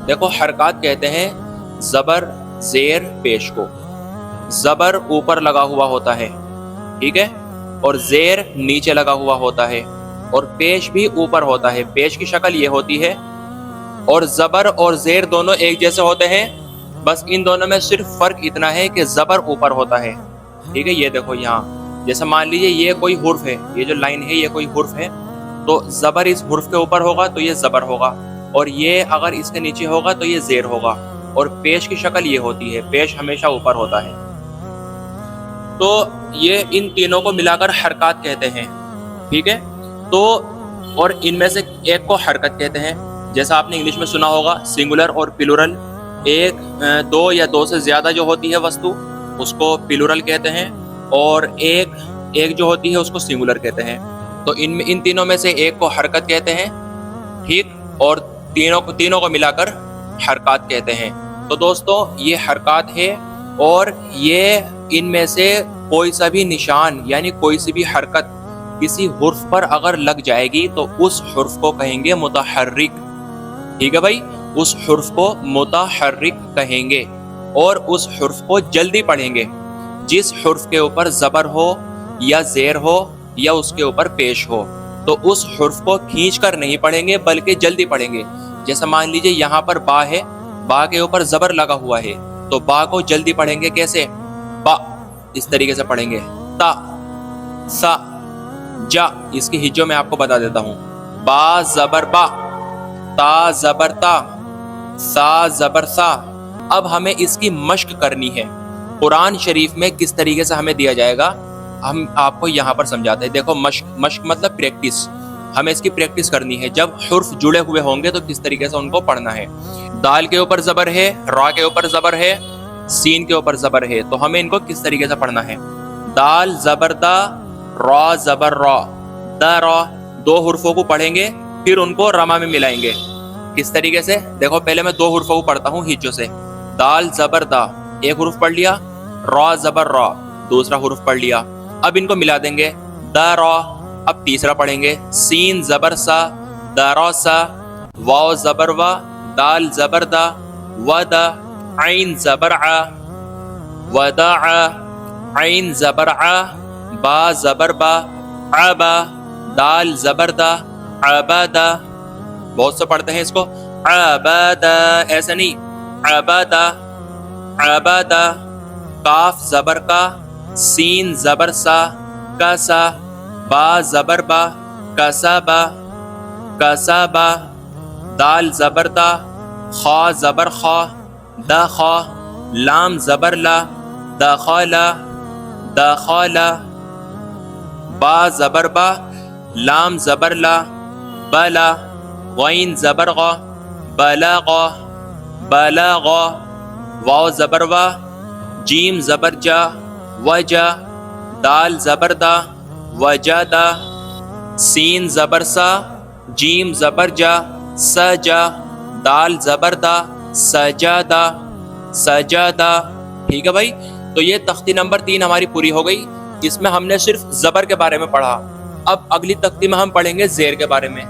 دیکھو حرکات کہتے ہیں زبر زیر پیش کو. زبر اوپر لگا ہوا ہوتا ہے، ٹھیک ہے، اور زیر نیچے لگا ہوا ہوتا ہے، اور پیش بھی اوپر ہوتا ہے. پیش کی شکل یہ ہوتی ہے، اور زبر اور زیر دونوں ایک جیسے ہوتے ہیں، بس ان دونوں میں صرف فرق اتنا ہے کہ زبر اوپر ہوتا ہے. ٹھیک ہے، یہ دیکھو یہاں جیسے مان لیجئے یہ کوئی حرف ہے، یہ جو لائن ہے یہ کوئی حرف ہے، تو زبر اس حرف کے اوپر ہوگا تو یہ زبر ہوگا، اور یہ اگر اس کے نیچے ہوگا تو یہ زیر ہوگا. اور پیش کی شکل یہ ہوتی ہے، پیش ہمیشہ اوپر ہوتا ہے. تو یہ ان تینوں کو ملا کر حرکات کہتے ہیں. ٹھیک ہے، تو اور ان میں سے ایک کو حرکت کہتے ہیں. جیسا آپ نے انگلش میں سنا ہوگا سنگولر اور پلورل. ایک دو یا دو سے زیادہ جو ہوتی ہے وستو اس کو پلورل کہتے ہیں، اور ایک جو ہوتی ہے اس کو سنگولر کہتے ہیں. تو ان تینوں میں سے ایک کو حرکت کہتے ہیں، ٹھیک، اور تینوں کو ملا کر حرکات کہتے ہیں. تو دوستو یہ حرکات ہے، اور یہ ان میں سے کوئی سا بھی نشان یعنی کوئی سی بھی حرکت کسی حرف پر اگر لگ جائے گی تو اس حرف کو کہیں گے متحرک. ٹھیک ہے بھائی، اس حرف کو متحرک کہیں گے، اور اس حرف کو جلدی پڑھیں گے. جس حرف کے اوپر زبر ہو یا زیر ہو یا اس کے اوپر پیش ہو تو اس حرف کو کھینچ کر نہیں پڑھیں گے بلکہ جلدی پڑھیں گے. جیسا مان لیجئے یہاں پر با ہے، با کے اوپر زبر لگا ہوا ہے، تو با کو جلدی پڑھیں گے کیسے؟ با، اس طریقے سے پڑھیں گے. تا، سا، جا، اس کی ہجو میں آپ کو بتا دیتا ہوں. با زبر با، تا زبر تا، سا زبر سا. اب ہمیں اس کی مشق کرنی ہے. قرآن شریف میں کس طریقے سے ہمیں دیا جائے گا ہم آپ کو یہاں پر سمجھاتے ہیں. دیکھو مشق مطلب پریکٹس. ہمیں اس کی پریکٹس کرنی ہے. جب حرف جڑے ہوئے ہوں گے تو کس طریقے سے ان کو پڑھنا ہے. دال کے اوپر زبر ہے، را کے اوپر زبر ہے، سین کے اوپر زبر ہے، تو ہمیں ان کو کس طریقے سے پڑھنا ہے؟ دال زبر دا، را زبر را، دا را. دو حرفوں کو پڑھیں گے پھر ان کو رما میں ملائیں گے. کس طریقے سے؟ دیکھو پہلے میں دو حرفوں کو پڑھتا ہوں ہجو سے. دال زبر دا، ایک حرف پڑھ لیا، را زبر را، دوسرا حرف پڑھ لیا. اب ان کو ملا دیں گے، دا را. اب تیسرا پڑھیں گے، سین زبر سا، دا را سا، واو زبر وا، دال زبر دا، و دا، عین زبر ع، و دا ع، عین زبر ع، با زبر با، عبا، دال زبر دا، عبادا. بہت سے پڑھتے ہیں اس کو عبادا، ایسا نہیں، عبادا، عبادا. کاف زبر کا، سین زبر سا، کسا، با زبر با، کسابا، کسابا. دال زبر دا، خا زبر خا، دخا، لام زبر لا، دخالا، دخالا. با زبر با، لام زبر لا، بلا، غین زبر غا، بلاغا، بلاغا. واو زبر وا، جیم زبر جا، وجا، دال زبر دا، وجادا. سین زبر سا، جیم زبر جا، سجا، دال زبر دا، سجادا، سجادا. ٹھیک ہے بھائی، تو یہ تختی نمبر 3 ہماری پوری ہو گئی. اس میں ہم نے صرف زبر کے بارے میں پڑھا. اب اگلی تختی میں ہم پڑھیں گے زیر کے بارے میں.